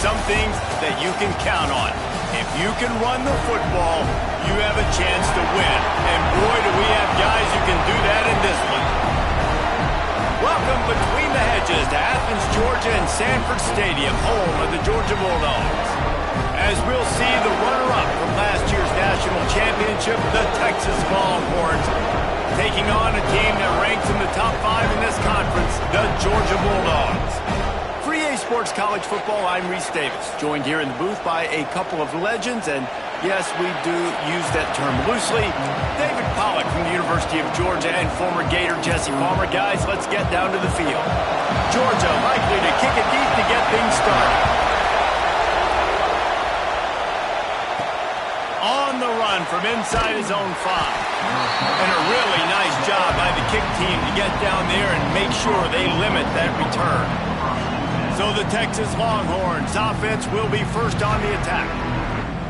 some things that you can count on. If you can run the football, you have a chance to win. And boy, do we have guys who can do that in this one. Welcome between the hedges to Athens, Georgia and Sanford Stadium, home of the Georgia Bulldogs. As we'll see the runner-up from last year's national championship, the Texas Longhorns, taking on a team that ranks in the top 5 in this conference, the Georgia Bulldogs. For EA Sports College Football, I'm Reese Davis, joined here in the booth by a couple of legends, and yes, we do use that term loosely. David Pollack from the University of Georgia and former Gator Jesse Palmer. Guys, let's get down to the field. Georgia likely to kick it deep to get things started. On the run from inside his own 5. And a really nice job by the kick team to get down there and make sure they limit that return. So the Texas Longhorns offense will be first on the attack.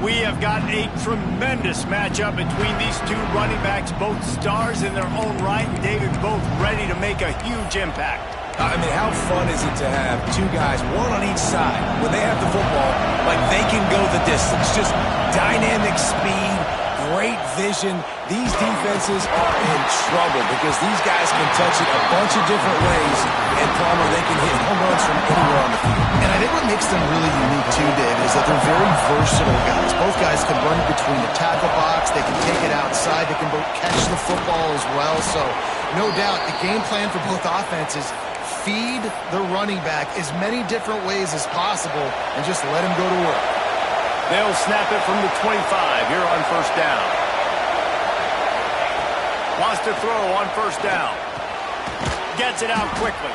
We have got a tremendous matchup between these two running backs, both stars in their own right, and David, both ready to make a huge impact. I mean, how fun is it to have two guys, one on each side, when they have the football, like they can go the distance. Just dynamic speed, great vision. These defenses are in trouble because these guys can touch it a bunch of different ways, and Palmer, they can hit home runs from anywhere on the field. And I think what makes them really unique too, Dave, is that they're very versatile guys. Both guys can run between the tackle box, they can take it outside, they can both catch the football as well. So no doubt the game plan for both offenses, feed the running back as many different ways as possible and just let him go to work. They'll snap it from the 25 here on first down. Wants to throw on first down. Gets it out quickly.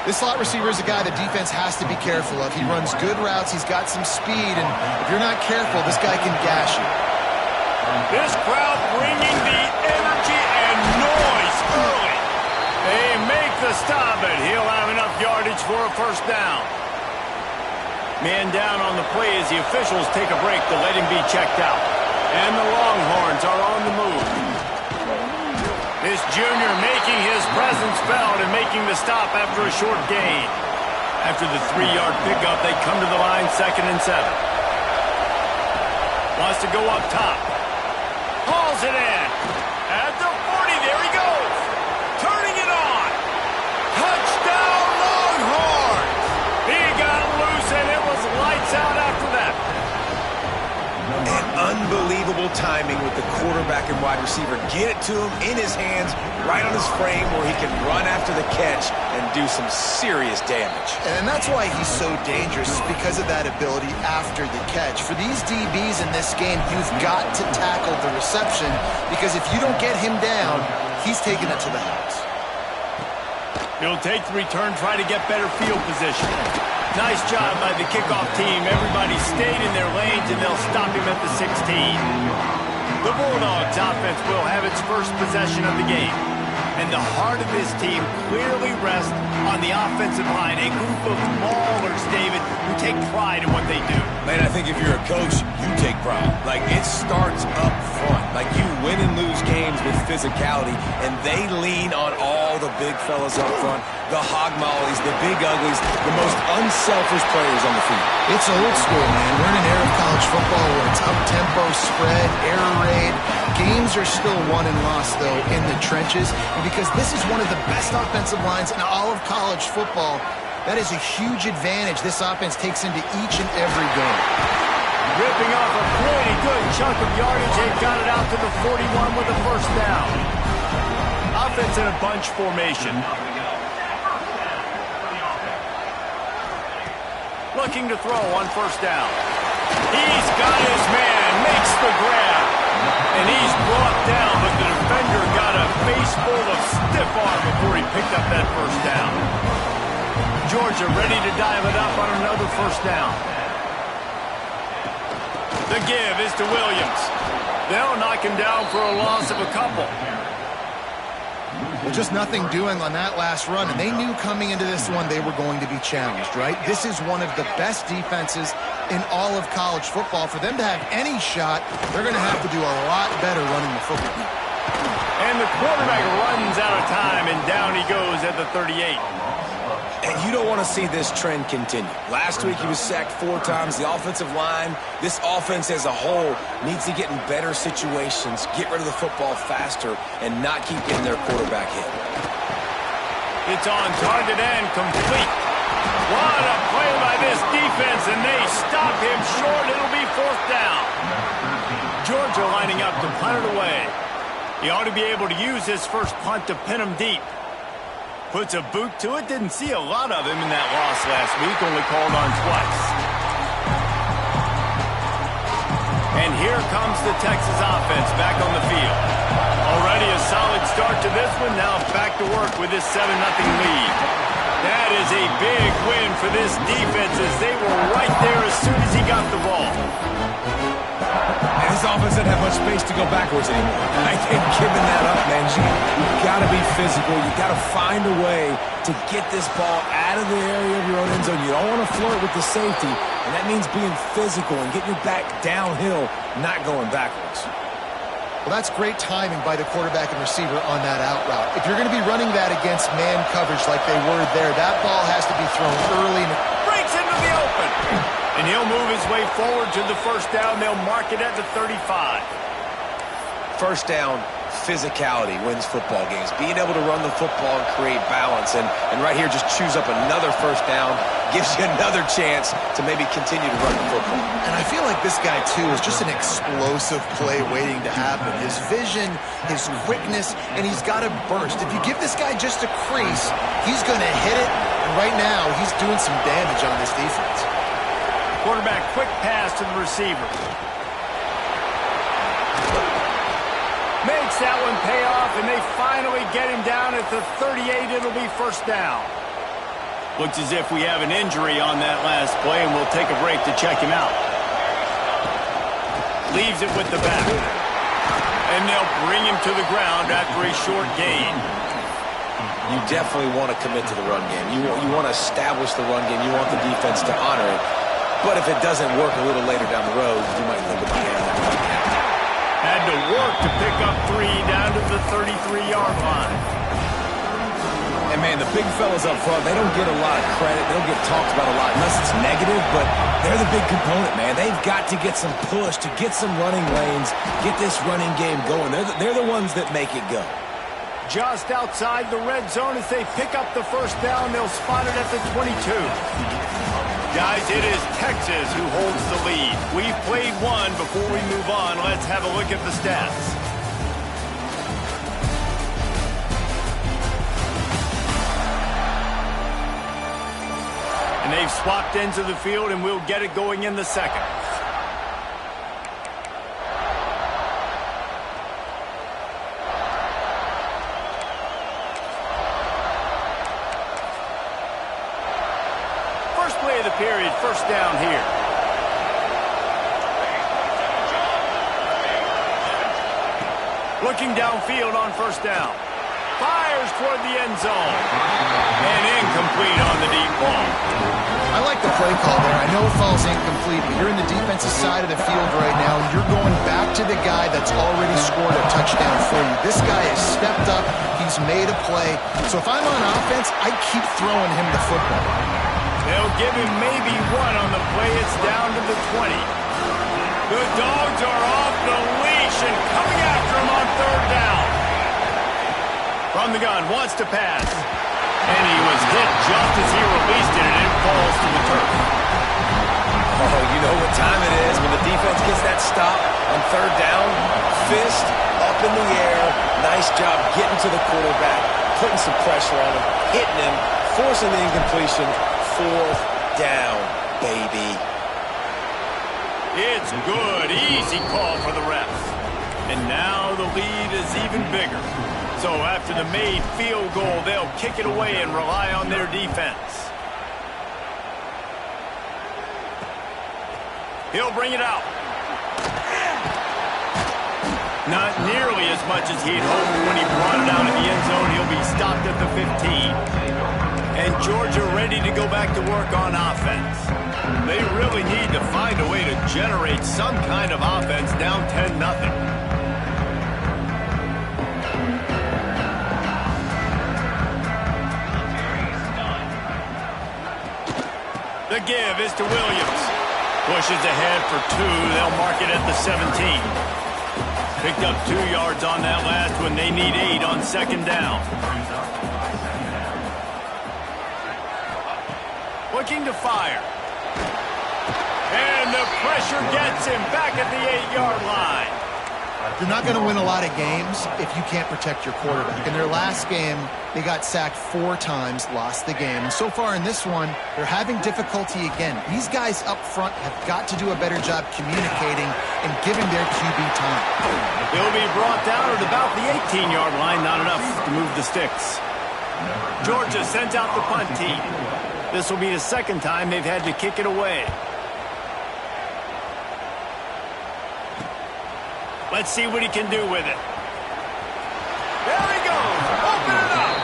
This slot receiver is a guy the defense has to be careful of. He runs good routes, he's got some speed, and if you're not careful, this guy can gash you. This crowd bringing the energy and noise early. They make the stop, and he'll have enough yardage for a first down. Man down on the play as the officials take a break to let him be checked out. And the Longhorns are on the move. This junior making his presence felt and making the stop after a short gain. After the 3-yard pickup, they come to the line 2nd and 7. Wants to go up top. Hauls it in. At the 40, there he goes. Turning it on. Touchdown Longhorns. He got loose and it was lights out after that. And unbelievable timing with the quarterback and wide receiver. Get it to him in his hands, right on his frame where he can run after the catch and do some serious damage. And that's why he's so dangerous, is because of that ability after the catch. For these DBs in this game, you've got to tackle the reception because if you don't get him down, he's taking it to the house. He'll take the return, try to get better field position. Nice job by the kickoff team. Everybody stayed in their lanes, and they'll stop him at the 16. The Bulldogs offense will have its first possession of the game. And the heart of this team clearly rests on the offensive line, a group of maulers, David, who take pride in what they do. Man, I think if you're a coach, you take pride. Like, it starts up front. Like, you win and lose games with physicality, and they lean on all the big fellas up front, the hog mollies, the big uglies, the most unselfish players on the field. It's old school, man. We're in an era of college football where it's up-tempo, spread, air raid. Games are still won and lost, though, in the trenches. And because this is one of the best offensive lines in all of college football, that is a huge advantage this offense takes into each and every game. Ripping off a pretty good chunk of yardage. They've got it out to the 41 with a first down. Offense in a bunch formation. Looking to throw on first down. He's got his man, makes the grab. And he's brought down, but the defender got a face full of stiff arm before he picked up that first down. Georgia ready to dive it up on another first down. The give is to Williams. They'll knock him down for a loss of a couple. Well, just nothing doing on that last run, and they knew coming into this one they were going to be challenged, right? This is one of the best defenses in all of college football. For them to have any shot, they're going to have to do a lot better running the football. And the quarterback runs out of time, and down he goes at the 38. And you don't want to see this trend continue. Last week he was sacked 4 times. The offensive line, this offense as a whole, needs to get in better situations, get rid of the football faster, and not keep getting their quarterback hit. It's on target and complete. What a play by this defense, and they stop him short. It'll be 4th down. Georgia lining up to punt it away. He ought to be able to use his first punt to pin him deep. Puts a boot to it. Didn't see a lot of him in that loss last week. Only called on twice. And here comes the Texas offense back on the field. Already a solid start to this one. Now back to work with this 7-0 lead. That is a big win for this defense as they were right there as soon as he got the ball. And this offense doesn't have much space to go backwards anymore. I ain't giving that up, man. You've got to be physical. You've got to find a way to get this ball out of the area of your own end zone. You don't want to flirt with the safety, and that means being physical and getting your back downhill, not going backwards. Well, that's great timing by the quarterback and receiver on that out route. If you're going to be running that against man coverage like they were there, that ball has to be thrown early. Breaks into the open. And he'll move his way forward to the 1st down. They'll mark it at the 35. 1st down, physicality wins football games. Being able to run the football and create balance. And right here, just choose up another 1st down. Gives you another chance to maybe continue to run the football. And I feel like this guy, too, is just an explosive play waiting to happen. His vision, his quickness, and he's got to burst. If you give this guy just a crease, he's going to hit it. And right now, he's doing some damage on this defense. Quarterback quick pass to the receiver. Makes that one pay off, and they finally get him down at the 38. It'll be 1st down. Looks as if we have an injury on that last play, and we'll take a break to check him out. Leaves it with the back. And they'll bring him to the ground after a short gain. You definitely want to commit to the run game. You want to establish the run game. You want the defense to honor it. But if it doesn't work a little later down the road, you might think about having that run game. Had to work to pick up 3 down to the 33-yard line. And, man, the big fellas up front, they don't get a lot of credit. They don't get talked about a lot unless it's negative, but they're the big component, man. They've got to get some push, to get some running lanes, get this running game going. They're the ones that make it go. Just outside the red zone as they pick up the 1st down. They'll spot it at the 22. Guys, it is Texas who holds the lead. We've played one. Before we move on, let's have a look at the stats. And they've swapped ends of the field, and we'll get it going in the 2nd. Play of the period, 1st down here. Looking downfield on 1st down. Fires toward the end zone. And incomplete on the deep ball. I like the play call there. I know it falls incomplete, but you're in the defensive side of the field right now, and you're going back to the guy that's already scored a touchdown for you. This guy has stepped up. He's made a play. So if I'm on offense, I keep throwing him the football. They'll give him maybe 1 on the play. It's down to the 20. The Dogs are off the leash and coming after him on 3rd down. From the gun, wants to pass. And he was hit just as he released it, and it falls to the turf. Oh, you know what time it is when the defense gets that stop on 3rd down. Fist up in the air. Nice job getting to the quarterback, putting some pressure on him, hitting him, forcing the incompletion. 4th down, baby. It's good. Easy call for the refs. And now the lead is even bigger. So after the made field goal, they'll kick it away and rely on their defense. He'll bring it out. Not nearly as much as he'd hoped when he brought it out of the end zone. He'll be stopped at the 15. And Georgia ready to go back to work on offense. They really need to find a way to generate some kind of offense down 10-0. The give is to Williams. Pushes ahead for 2. They'll mark it at the 17. Picked up 2 yards on that last one. They need 8 on second down. Looking to fire. And the pressure gets him back at the 8-yard line. You're not going to win a lot of games if you can't protect your quarterback. In their last game, they got sacked 4 times, lost the game. And so far in this one, they're having difficulty again. These guys up front have got to do a better job communicating and giving their QB time. He'll be brought down at about the 18-yard line, not enough to move the sticks. Georgia sends out the punt team. This will be the second time they've had to kick it away. Let's see what he can do with it. There he goes. Open it up.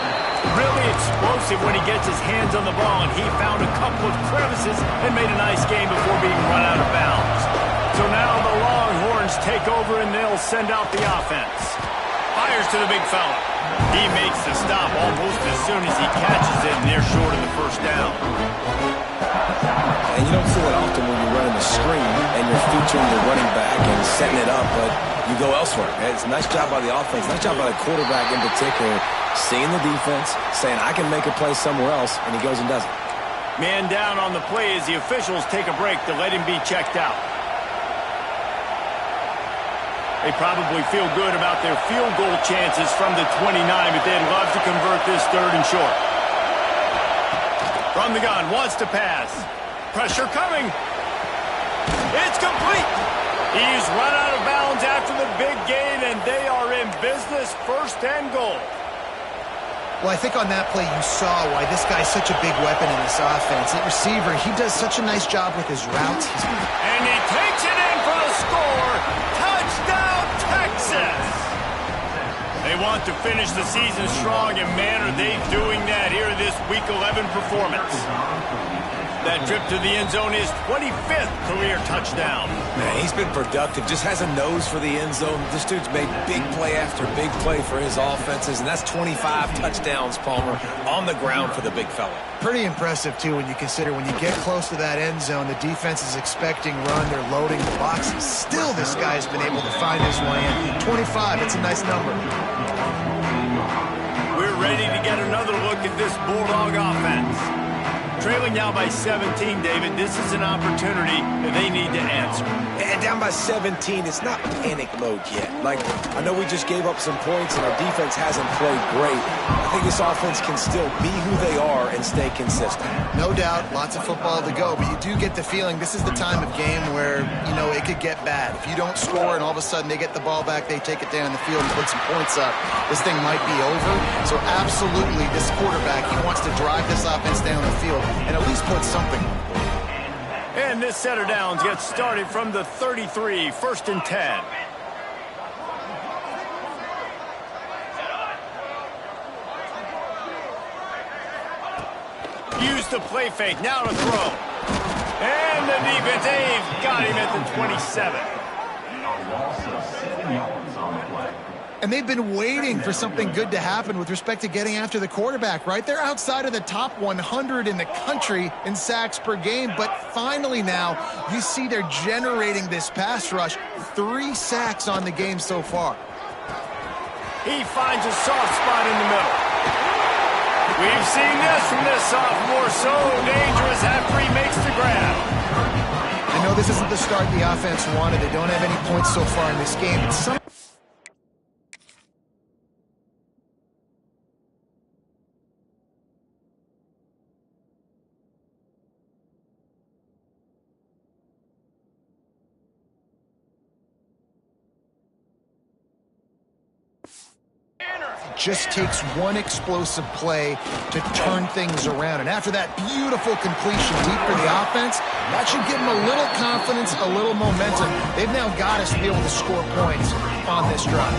Really explosive when he gets his hands on the ball, and he found a couple of crevices and made a nice game before being run out of bounds. So now the Longhorns take over, and they'll send out the offense. Fires to the big fella. He makes the stop almost as soon as he catches it, and they're short of the first down. And you don't see that often when you're running a screen and you're featuring the running back and setting it up, but you go elsewhere. It's a nice job by the offense, nice job by the quarterback in particular, seeing the defense, saying, I can make a play somewhere else, and he goes and does it. Man down on the play as the officials take a break to let him be checked out. They probably feel good about their field goal chances from the 29, but they'd love to convert this 3rd and short. From the gun, wants to pass. Pressure coming. It's complete. He's run out of bounds after the big gain, and they are in business, 1st and goal. Well, I think on that play you saw why this guy's such a big weapon in this offense. At receiver, he does such a nice job with his routes. And he takes it in for the score. Touchdown, Texas! They want to finish the season strong, and man, are they doing that here in this Week 11 performance. That trip to the end zone is 25th career touchdown. Man, he's been productive, just has a nose for the end zone. This dude's made big play after big play for his offenses, and that's 25 touchdowns, Palmer, on the ground for the big fella. Pretty impressive, too, when you consider when you get close to that end zone, the defense is expecting run, they're loading the boxes. Still, this guy's been able to find his way in. 25, it's a nice number. We're ready to get another look at this Bulldog offense. Trailing now by 17, David. This is an opportunity that they need to answer. And down by 17, it's not panic mode yet. Like, I know we just gave up some points and our defense hasn't played great. I think this offense can still be who they are and stay consistent. No doubt, lots of football to go, but you do get the feeling this is the time of game where, you know, it could get bad. If you don't score and all of a sudden they get the ball back, they take it down the field and put some points up, this thing might be over. So absolutely, this quarterback, he wants to drive this offense down the field and at least put something on the board. And this set of downs gets started from the 33, 1st and 10. Use the play fake, now to throw. And the defense, they've got him at the 27. And they've been waiting for something good to happen with respect to getting after the quarterback, right? They're outside of the top 100 in the country in sacks per game, but finally now you see they're generating this pass rush. 3 sacks on the game so far. He finds a soft spot in the middle. We've seen this from this sophomore, so dangerous after he makes the grab. I know this isn't the start the offense wanted. They don't have any points so far in this game, but just takes one explosive play to turn things around. And after that beautiful completion deep for the offense, that should give them a little confidence, a little momentum. They've now got us to be able to score points on this drive.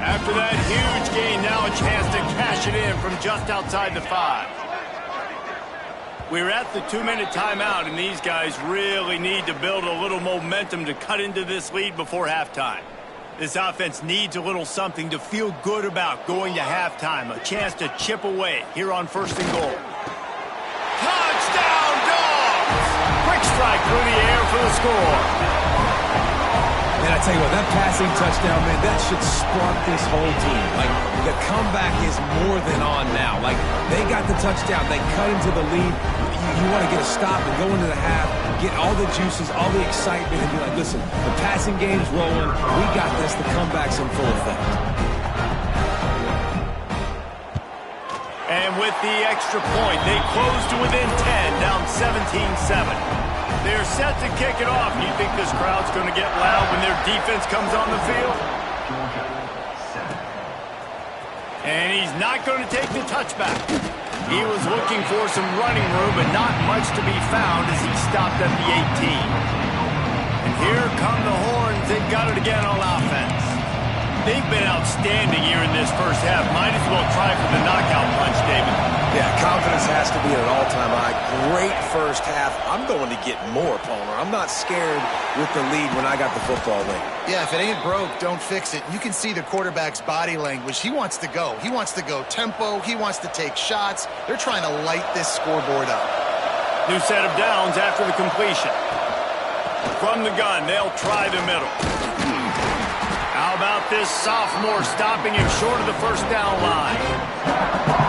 After that huge gain, now a chance to cash it in from just outside the 5. We're at the 2-minute timeout, and these guys really need to build a little momentum to cut into this lead before halftime. This offense needs a little something to feel good about going to halftime. A chance to chip away here on 1st and goal. Touchdown, Dogs! strike through the air for the score. And I tell you what, that passing touchdown, man, that should spark this whole team. Like, the comeback is more than on now. Like, they got the touchdown. They cut into the lead. You want to get a stop and go into the half, get all the juices, all the excitement, and be like, listen, the passing game's rolling. We got this. The comeback's in full effect. And with the extra point, they close to within 10, down 17-7. They're set to kick it off. Do you think this crowd's going to get loud when their defense comes on the field? And he's not going to take the touchback. He was looking for some running room, but not much to be found as he stopped at the 18. And here come the horns. They've got it again on offense. They've been outstanding here in this first half. Might as well try for the knockout punch, David. Yeah, confidence has to be at an all-time high. Great first half. I'm going to get more, Palmer. I'm not scared with the lead when I got the football late. Yeah, if it ain't broke, don't fix it. You can see the quarterback's body language. He wants to go. He wants to go tempo. He wants to take shots. They're trying to light this scoreboard up. New set of downs after the completion. From the gun, they'll try the middle. How about this sophomore stopping him short of the first down line?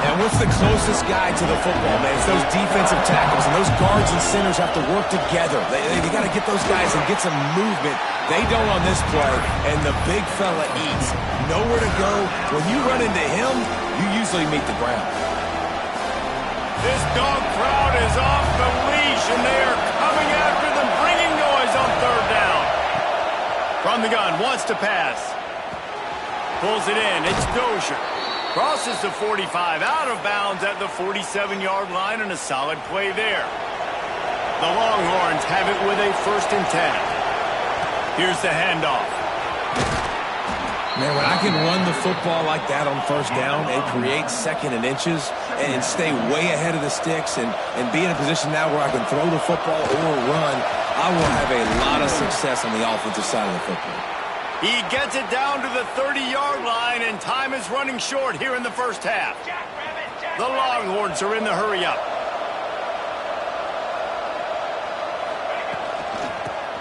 And what's the closest guy to the football, man? It's those defensive tackles, and those guards and centers have to work together. They got to get those guys and get some movement. They don't on this play, and the big fella eats. Nowhere to go. When you run into him, you usually meet the ground. This dog crowd is off the leash, and they are coming after them, bringing noise on third down. From the gun, wants to pass. Pulls it in. It's Dozier. Crosses the 45, out of bounds at the 47-yard line, and a solid play there. The Longhorns have it with a 1st and 10. Here's the handoff. Man, when I can run the football like that on first down and create 2nd and inches and stay way ahead of the sticks and be in a position now where I can throw the football or run, I will have a lot of success on the offensive side of the football. He gets it down to the 30-yard line, and time is running short here in the first half. The Longhorns are in the hurry-up.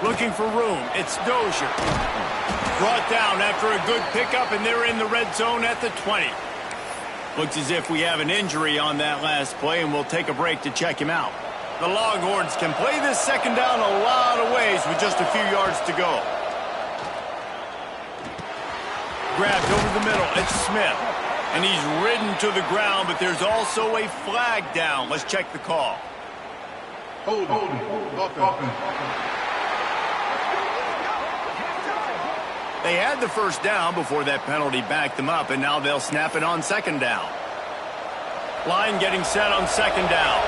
Looking for room. It's Dozier. Brought down after a good pickup, and they're in the red zone at the 20. Looks as if we have an injury on that last play, and we'll take a break to check him out. The Longhorns can play this 2nd down a lot of ways with just a few yards to go. Grabbed over the middle. It's Smith. And he's ridden to the ground, but there's also a flag down. Let's check the call. Hold. They had the first down before that penalty backed them up, and now they'll snap it on 2nd down. Line getting set on 2nd down.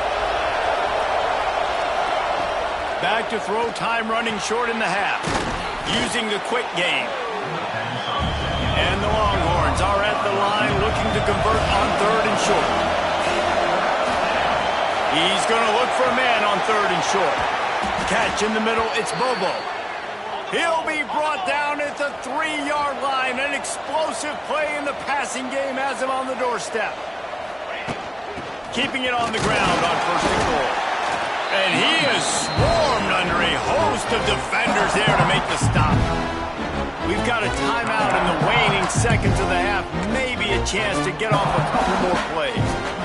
Back to throw, time running short in the half. Using the quick game. And the Longhorns are at the line looking to convert on 3rd and short. He's going to look for a man on 3rd and short. Catch in the middle, it's Bobo. He'll be brought down at the 3-yard line. An explosive play in the passing game has him on the doorstep. Keeping it on the ground on 1st and goal. And he is swarmed under a host of defenders there to make the stop. We've got a timeout in the waning seconds of the half. Maybe a chance to get off a couple more plays.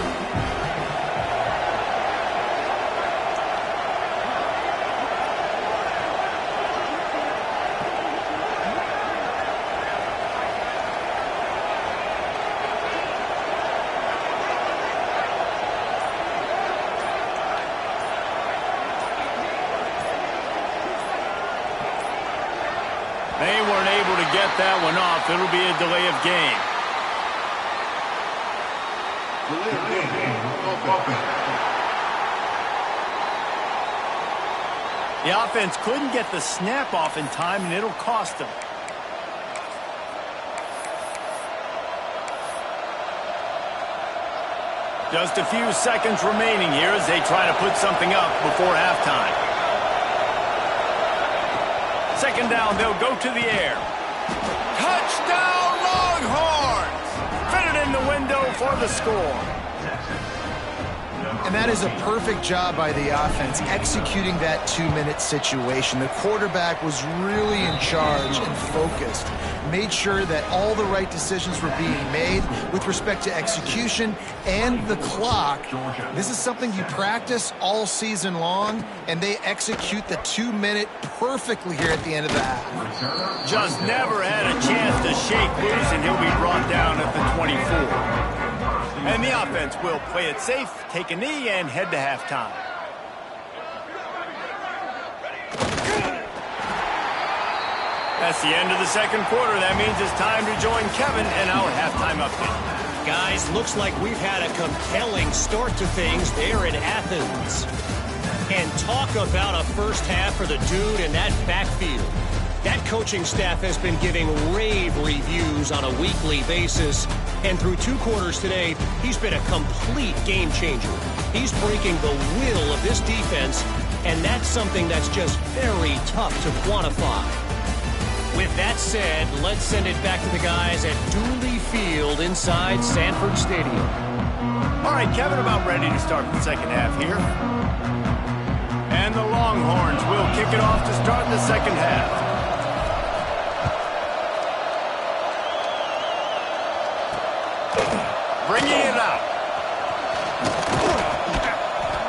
They weren't able to get that one off. It'll be a delay of game. The offense couldn't get the snap off in time, and it'll cost them. Just a few seconds remaining here as they try to put something up before halftime. 2nd down, they'll go to the air. Touchdown, Longhorns! Fitted in the window for the score. And that is a perfect job by the offense executing that 2-minute situation. The quarterback was really in charge and focused. Made sure that all the right decisions were being made with respect to execution and the clock. This is something you practice all season long, and they execute the 2-minute perfectly here at the end of the half. Just never had a chance to shake loose, and he'll be brought down at the 24. And the offense will play it safe, take a knee, and head to halftime. That's the end of the second quarter. That means it's time to join Kevin in our halftime update. Guys, looks like we've had a compelling start to things there in Athens. And talk about a first half for the dude in that backfield. That coaching staff has been giving rave reviews on a weekly basis. And through 2 quarters today, he's been a complete game changer. He's breaking the will of this defense, and that's something that's just very tough to quantify. With that said, let's send it back to the guys at Dooley Field inside Sanford Stadium. All right, Kevin, about ready to start the second half here. And the Longhorns will kick it off to start the second half. Bringing it out.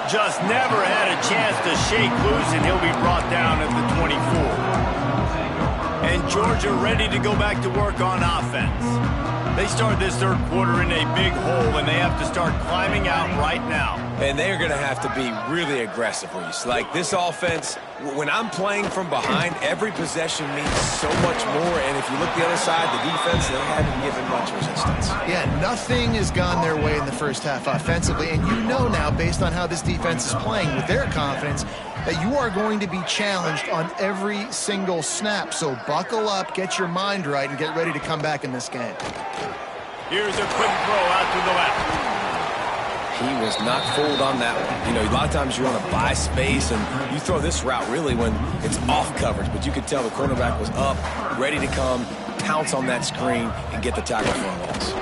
Just never had a chance to shake loose, and he'll be brought down at the 24. And Georgia ready to go back to work on offense. They start this third quarter in a big hole, and they have to start climbing out right now. And they're going to have to be really aggressive, Reese. Like, this offense, when I'm playing from behind, every possession means so much more. And if you look the other side, the defense, they haven't given much resistance. Yeah, nothing has gone their way in the first half offensively. And you know now, based on how this defense is playing with their confidence, that you are going to be challenged on every single snap. So buckle up, get your mind right, and get ready to come back in this game. Here's a quick throw out to the left. He was not fooled on that one. You know, a lot of times you want to buy space, and you throw this route really when it's off coverage. But you could tell the cornerback was up, ready to come, pounce on that screen, and get the tackle for a loss.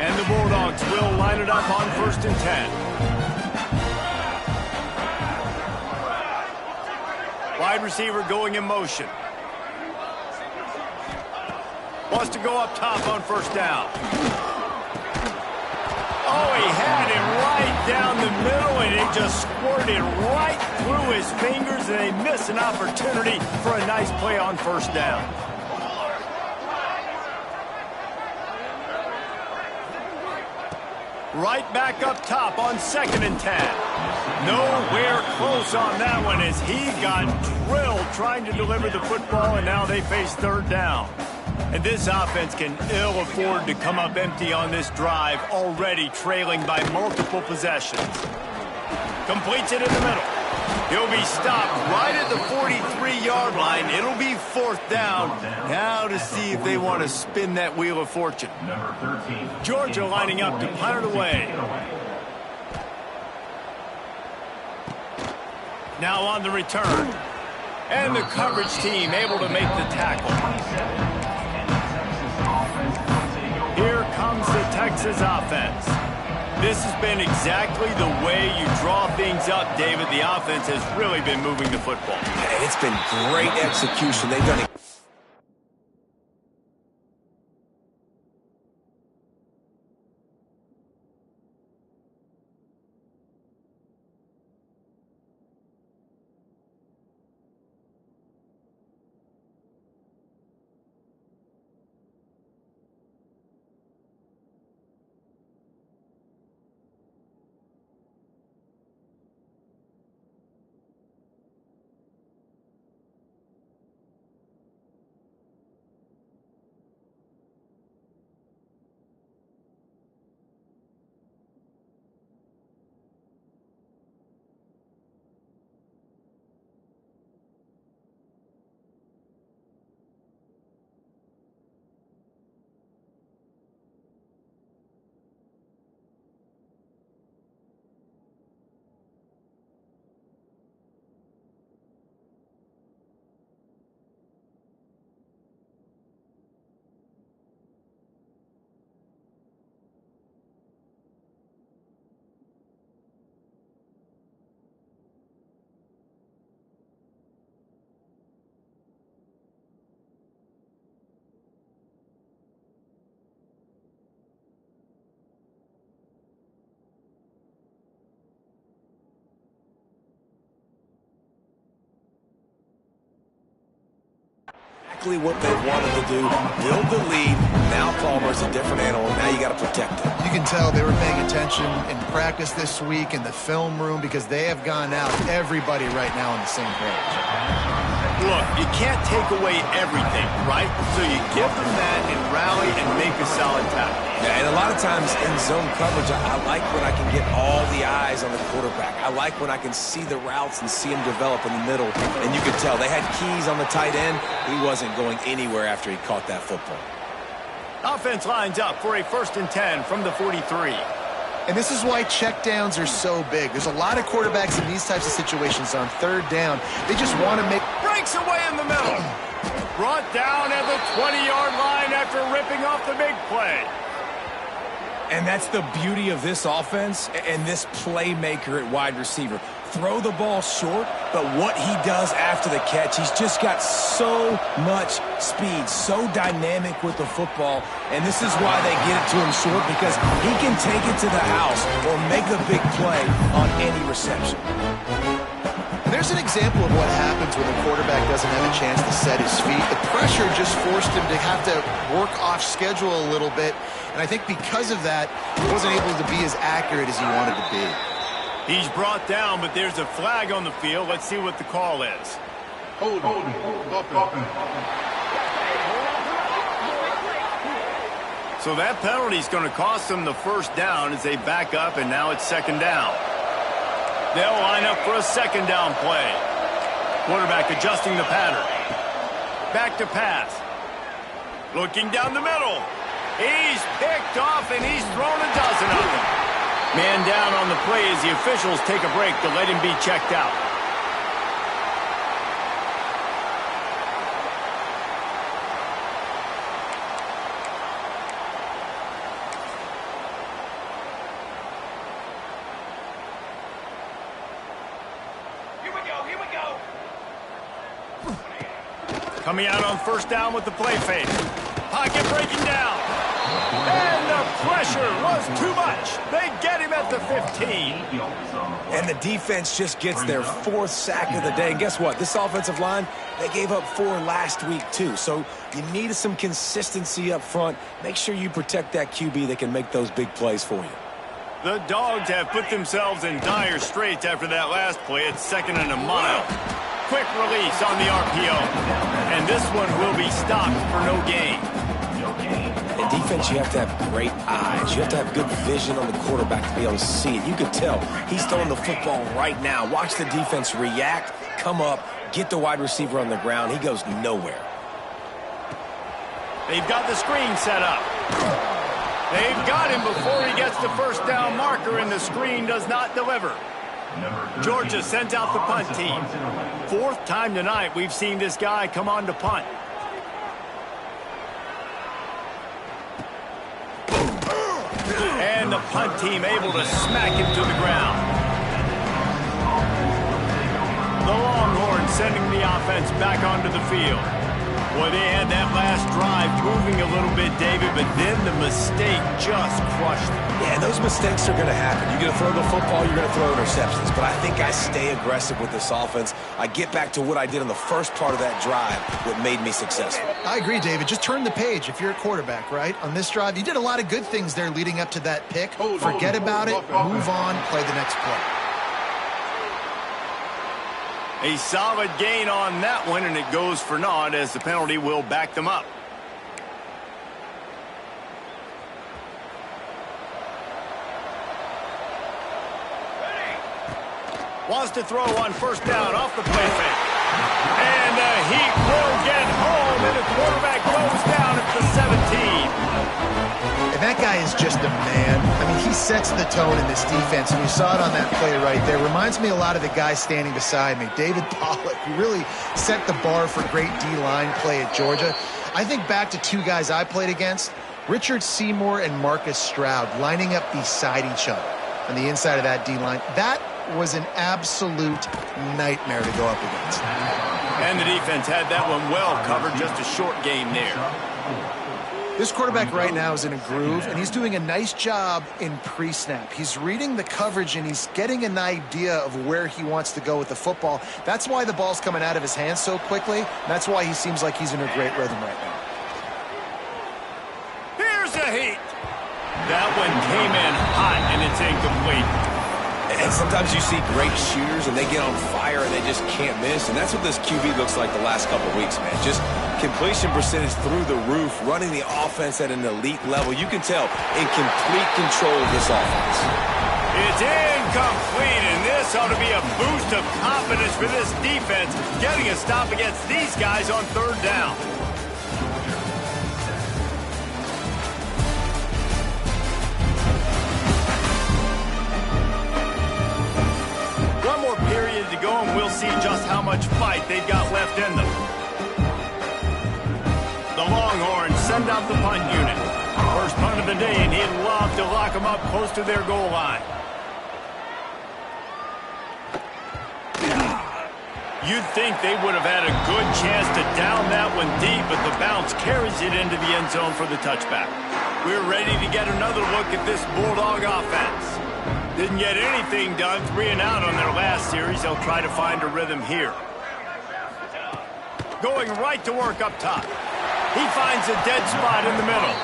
And the Bulldogs will line it up on 1st and 10. Wide receiver going in motion. Wants to go up top on 1st down. Oh, he had it right down the middle, and it just squirted right through his fingers, and they miss an opportunity for a nice play on 1st down. Right back up top on 2nd and 10. Nowhere close on that one as he got drilled trying to deliver the football, and now they face 3rd down. And this offense can ill afford to come up empty on this drive, already trailing by multiple possessions. Completes it in the middle. He'll be stopped right at the 43-yard line. It'll be 4th down. Now to see if they want to spin that wheel of fortune. Georgia lining up to punt it away. Now on the return. And the coverage team able to make the tackle. Here comes the Texas offense. This has been exactly the way you draw things up, David. The offense has really been moving the football. It's been great execution. They've done it. exactly what they wanted to do. Build the lead. Now Palmer's a different animal. Now you got to protect him. You can tell they were paying attention in practice this week in the film room because they have gone out, everybody right now on the same page. Look, you can't take away everything, right? So you give them that and rally and make a solid tackle. Yeah, and a lot of times in zone coverage, I like when I can get all the eyes on the quarterback. I like when I can see the routes and see him develop in the middle. And you could tell they had keys on the tight end. He wasn't going anywhere after he caught that football. Offense lines up for a 1st and 10 from the 43. And this is why checkdowns are so big. There's a lot of quarterbacks in these types of situations on 3rd down. They just want to make... Breaks away in the middle. Brought down at the 20-yard line after ripping off the big play. And that's the beauty of this offense and this playmaker at wide receiver. Throw the ball short, but what he does after the catch, he's just got so much speed, so dynamic with the football, and this is why they get it to him short, because he can take it to the house or make a big play on any reception. There's an example of what happens when the quarterback doesn't have a chance to set his feet. The pressure just forced him to have to work off schedule a little bit, and I think because of that, he wasn't able to be as accurate as he wanted to be. He's brought down, but there's a flag on the field. Let's see what the call is. Hold. So that penalty is going to cost them the 1st down as they back up, and now it's 2nd down. They'll line up for a 2nd down play. Quarterback adjusting the pattern. Back to pass. Looking down the middle. He's picked off, and he's thrown a dozen of them. Man down on the play as the officials take a break to let him be checked out. Here we go. Coming out on 1st down with the play fake. Pocket breaking down. And the pressure was too much. They get him at the 15. And the defense just gets their 4th sack of the day. And guess what? This offensive line, they gave up 4 last week too. So you need some consistency up front. Make sure you protect that QB that can make those big plays for you. The Dogs have put themselves in dire straits after that last play. It's 2nd and a mile. Quick release on the RPO. And this one will be stopped for no gain. In defense, you have to have great eyes. You have to have good vision on the quarterback to be able to see it. You can tell he's throwing the football right now. Watch the defense react, come up, get the wide receiver on the ground. He goes nowhere. They've got the screen set up. They've got him before he gets the 1st down marker, and the screen does not deliver. Georgia sends out the punt team. 4th time tonight we've seen this guy come on to punt. And the punt team able to smack him to the ground. The Longhorns sending the offense back onto the field. Boy, they had that last drive moving a little bit, David, but then the mistake just crushed them. Yeah, and those mistakes are going to happen. You're going to throw the football, you're going to throw interceptions. But I think I stay aggressive with this offense. I get back to what I did in the first part of that drive, what made me successful. I agree, David. Just turn the page if you're a quarterback, right? On this drive, you did a lot of good things there leading up to that pick. Forget about it, move on, play the next play. A solid gain on that one, and it goes for naught as the penalty will back them up. Wants to throw on 1st down off the play fake. And the Heat will get home, and the quarterback goes down at the 17. And that guy is just a man. I mean, he sets the tone in this defense, and you saw it on that play right there. Reminds me a lot of the guy standing beside me, David Pollock, who really set the bar for great D-line play at Georgia. I think back to 2 guys I played against, Richard Seymour and Marcus Stroud, lining up beside each other on the inside of that D-line. That was an absolute nightmare to go up against. And the defense had that one well covered, just a short game there. This quarterback right now is in a groove, and he's doing a nice job in pre-snap. He's reading the coverage, and he's getting an idea of where he wants to go with the football. That's why the ball's coming out of his hands so quickly. That's why he seems like he's in a great rhythm right now. Here's a heat. That one came in hot, and it's incomplete. And sometimes you see great shooters, and they get on fire, and they just can't miss. And that's what this QB looks like the last couple of weeks, man. Just completion percentage through the roof, running the offense at an elite level. You can tell in complete control of this offense. It's incomplete, and this ought to be a boost of confidence for this defense, getting a stop against these guys on third down. One more period to go, and we'll see just how much fight they've got left in them. The Longhorns send out the punt unit. First punt of the day, and he'd love to lock them up close to their goal line. You'd think they would have had a good chance to down that one deep, but the bounce carries it into the end zone for the touchback. We're ready to get another look at this Bulldog offense. Didn't get anything done, 3 and out on their last series. They'll try to find a rhythm here. Going right to work up top. He finds a dead spot in the middle.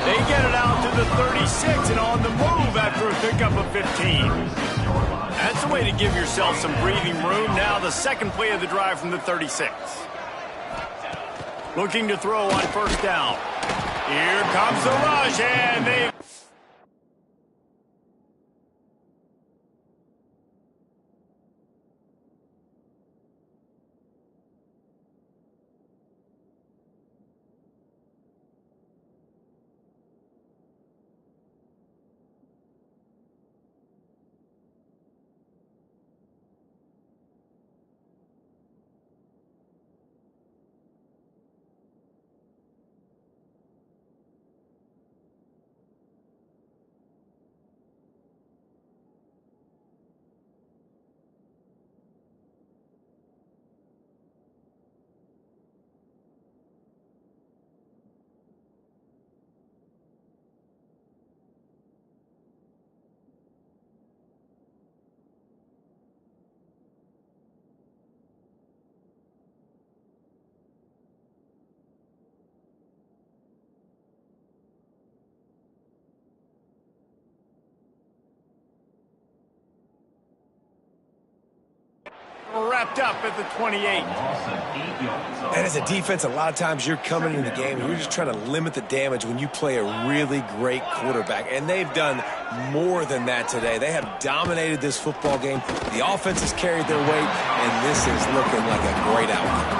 They get it out to the 36 and on the move after a pickup of 15. That's the way to give yourself some breathing room. Now the second play of the drive from the 36. Looking to throw on first down. Here comes the rush, and they... wrapped up at the 28. And as a defense, a lot of times you're coming into the game and you're just trying to limit the damage when you play a really great quarterback. And they've done more than that today. They have dominated this football game. The offense has carried their weight, and this is looking like a great outcome.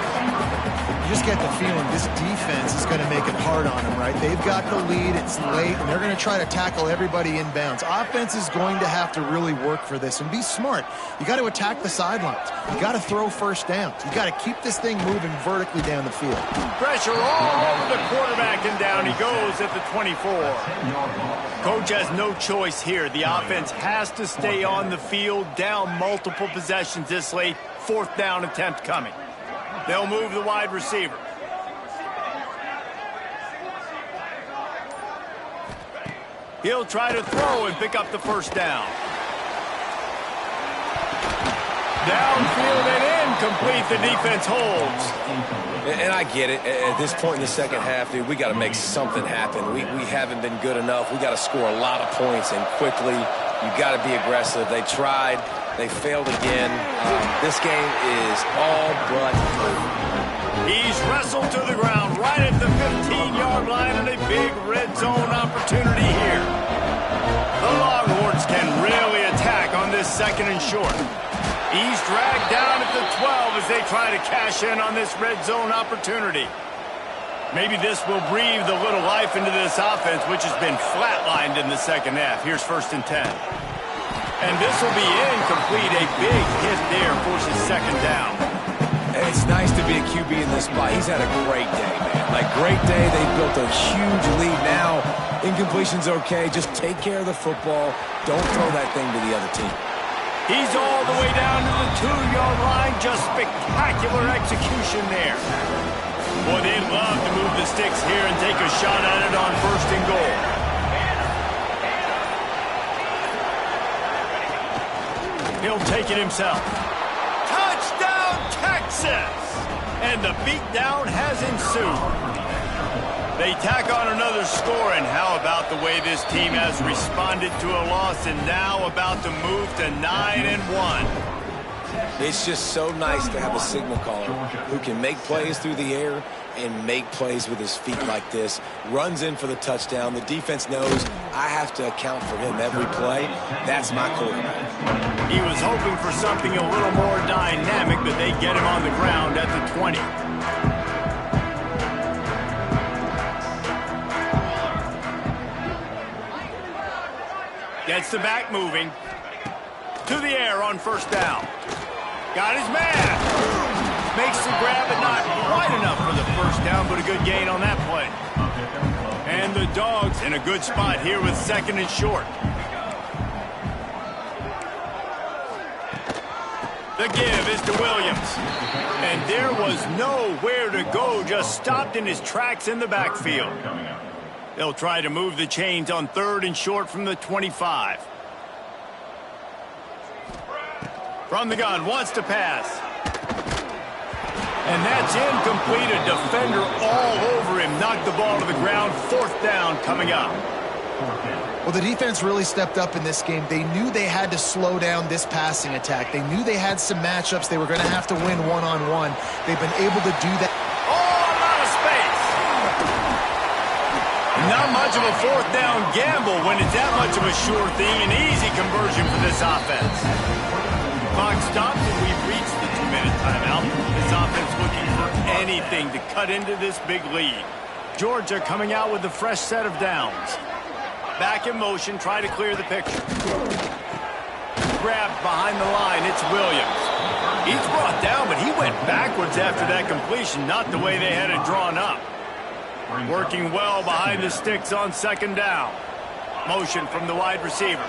You just get the feeling this defense is going to make it hard on them, right? They've got the lead, it's late, and they're going to try to tackle everybody inbounds. Offense is going to have to really work for this and be smart. You got to attack the sidelines. You got to throw first downs. You got to keep this thing moving vertically down the field. Pressure all over the quarterback, and down he goes at the 24. Coach has no choice here. The offense has to stay on the field, down multiple possessions this late. Fourth down attempt coming. They'll move the wide receiver. He'll try to throw and pick up the first down. Downfield and incomplete. The defense holds. And I get it. At this point in the second half, dude, we got to make something happen. We haven't been good enough. We got to score a lot of points, and quickly. You got to be aggressive. They tried. They failed again. This game is all but over. He's wrestled to the ground right at the 15-yard line, and a big red zone opportunity here. The Longhorns can really attack on this second and short. He's dragged down at the 12 as they try to cash in on this red zone opportunity. Maybe this will breathe a little life into this offense, which has been flatlined in the second half. Here's 1st and 10. And this will be incomplete. A big hit there forces second down. And it's nice to be a QB in this spot. He's had a great day, man. Like, great day. They've built a huge lead now. Incompletion's okay. Just take care of the football. Don't throw that thing to the other team. He's all the way down to the 2-yard line. Just spectacular execution there. Boy, they'd love to move the sticks here and take a shot at it on 1st and goal. He'll take it himself. Touchdown, Texas! And the beatdown has ensued. They tack on another score, and how about the way this team has responded to a loss and now about to move to 9-1. It's just so nice to have a signal caller who can make plays through the air and make plays with his feet like this. Runs in for the touchdown. The defense knows I have to account for him every play. That's my quarterback. He was hoping for something a little more dynamic, but they get him on the ground at the 20. Gets the back moving. To the air on 1st down. Got his man. Makes the grab, but not quite enough for the 1st down, but a good gain on that play. And the Dogs in a good spot here with 2nd and short. The give is to Williams. And there was nowhere to go, just stopped in his tracks in the backfield. They'll try to move the chains on 3rd and short from the 25. From the gun, wants to pass. And that's incomplete. A defender all over him. Knocked the ball to the ground. 4th down coming up. Well, the defense really stepped up in this game. They knew they had to slow down this passing attack. They knew they had some matchups they were going to have to win one-on-one. They've been able to do that. Not much of a 4th down gamble when it's that much of a sure thing. An easy conversion for this offense. Clock stops and we've reached the 2-minute timeout. This offense looking for anything to cut into this big lead. Georgia coming out with a fresh set of downs. Back in motion, try to clear the picture. Grabbed behind the line, it's Williams. He's brought down, but he went backwards after that completion, not the way they had it drawn up. Working well behind the sticks on 2nd down. Motion from the wide receiver.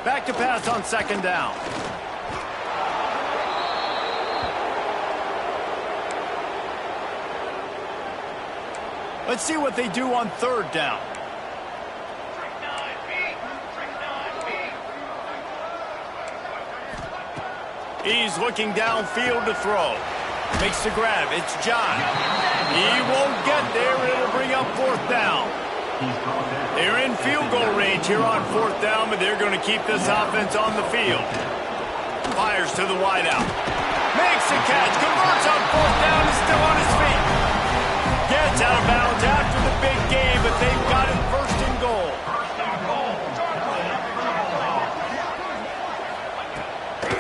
Back to pass on 2nd down. Let's see what they do on 3rd down. He's looking downfield to throw. Makes the grab. It's John. He won't get there. It'll bring up 4th down. They're in field goal range here on 4th down, but they're going to keep this offense on the field. Fires to the wideout. Makes the catch. Converts on 4th down. Is still on his feet. Gets out of bounds after the big game, but they've got it 1st and goal.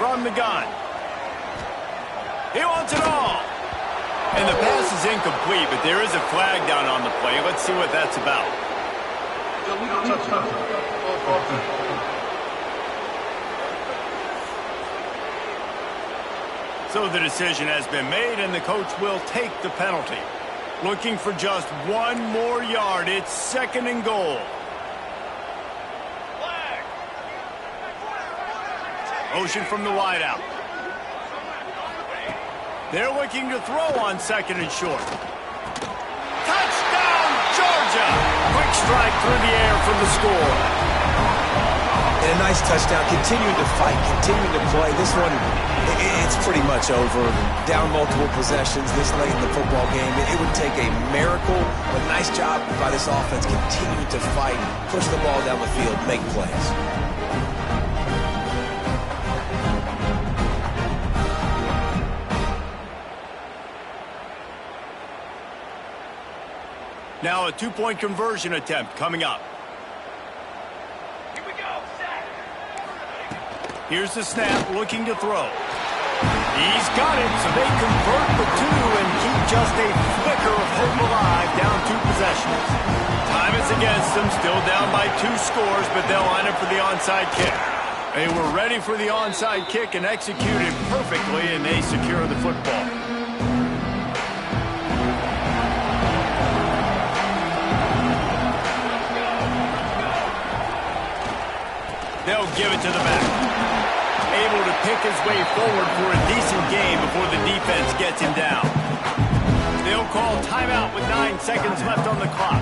From the gun. He wants it all. And the pass is incomplete, but there is a flag down on the play. Let's see what that's about. So the decision has been made, and the coach will take the penalty. Looking for just 1 more yard. It's 2nd and goal. Motion from the wideout. They're looking to throw on 2nd and short. Touchdown, Georgia! Quick strike through the air for the score. And a nice touchdown. Continuing to fight, continuing to play. This one, it's pretty much over. Down multiple possessions this late in the football game. It would take a miracle, but nice job by this offense. Continuing to fight, push the ball down the field, make plays. Now a 2-point conversion attempt coming up. Here we go. Set. Here's the snap, looking to throw. He's got it, so they convert the 2 and keep just a flicker of hope alive, down 2 possessions. Time is against them, still down by 2 scores, but they'll line up for the onside kick. They were ready for the onside kick and executed perfectly, and they secure the football. They'll give it to the back. able to pick his way forward for a decent game before the defense gets him down. They'll call timeout with 9 seconds left on the clock.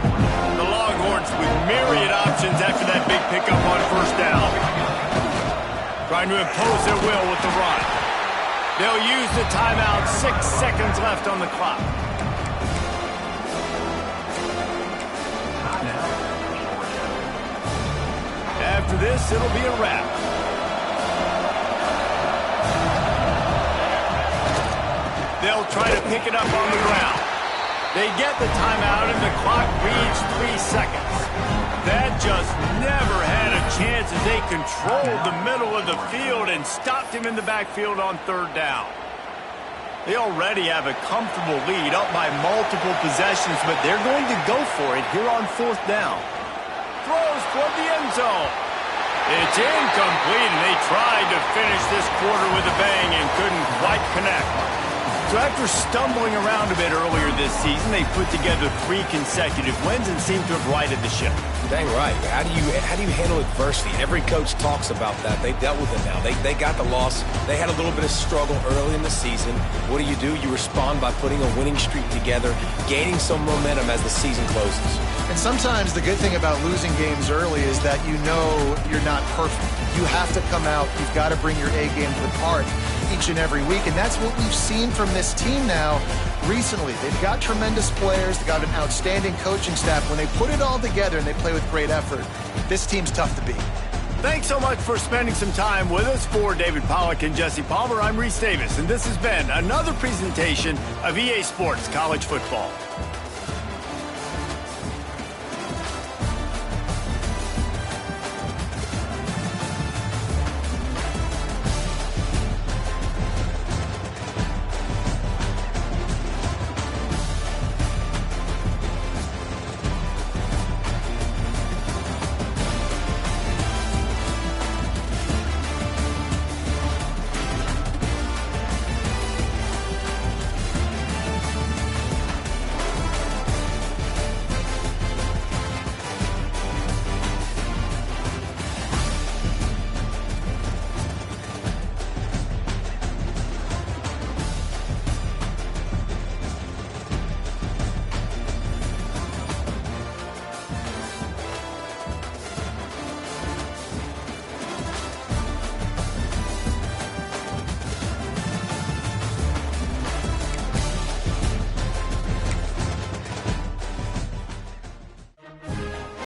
The Longhorns with myriad options after that big pickup on first down. Trying to impose their will with the run. They'll use the timeout, 6 seconds left on the clock. After this, it'll be a wrap. They'll try to pick it up on the ground. They get the timeout, and the clock reads 3 seconds. That just never had a chance as they controlled the middle of the field and stopped him in the backfield on third down. They already have a comfortable lead, up by multiple possessions, but they're going to go for it here on fourth down. Throws toward the end zone. It's incomplete, and they tried to finish this quarter with a bang and couldn't quite connect. So after stumbling around a bit earlier this season, they put together 3 consecutive wins and seem to have righted the ship. Dang right. How do you handle adversity? Every coach talks about that. They dealt with it now. They got the loss. They had a little bit of struggle early in the season. What do? You respond by putting a winning streak together, gaining some momentum as the season closes. And sometimes the good thing about losing games early is that you know you're not perfect. You have to come out. You've got to bring your A game to the party each and every week, and that's what we've seen from this team now recently. They've got tremendous players. They've got an outstanding coaching staff. When they put it all together and they play with great effort, this team's tough to beat. Thanks so much for spending some time with us. For David Pollack and Jesse Palmer, I'm Reese Davis, and this has been another presentation of EA Sports College Football.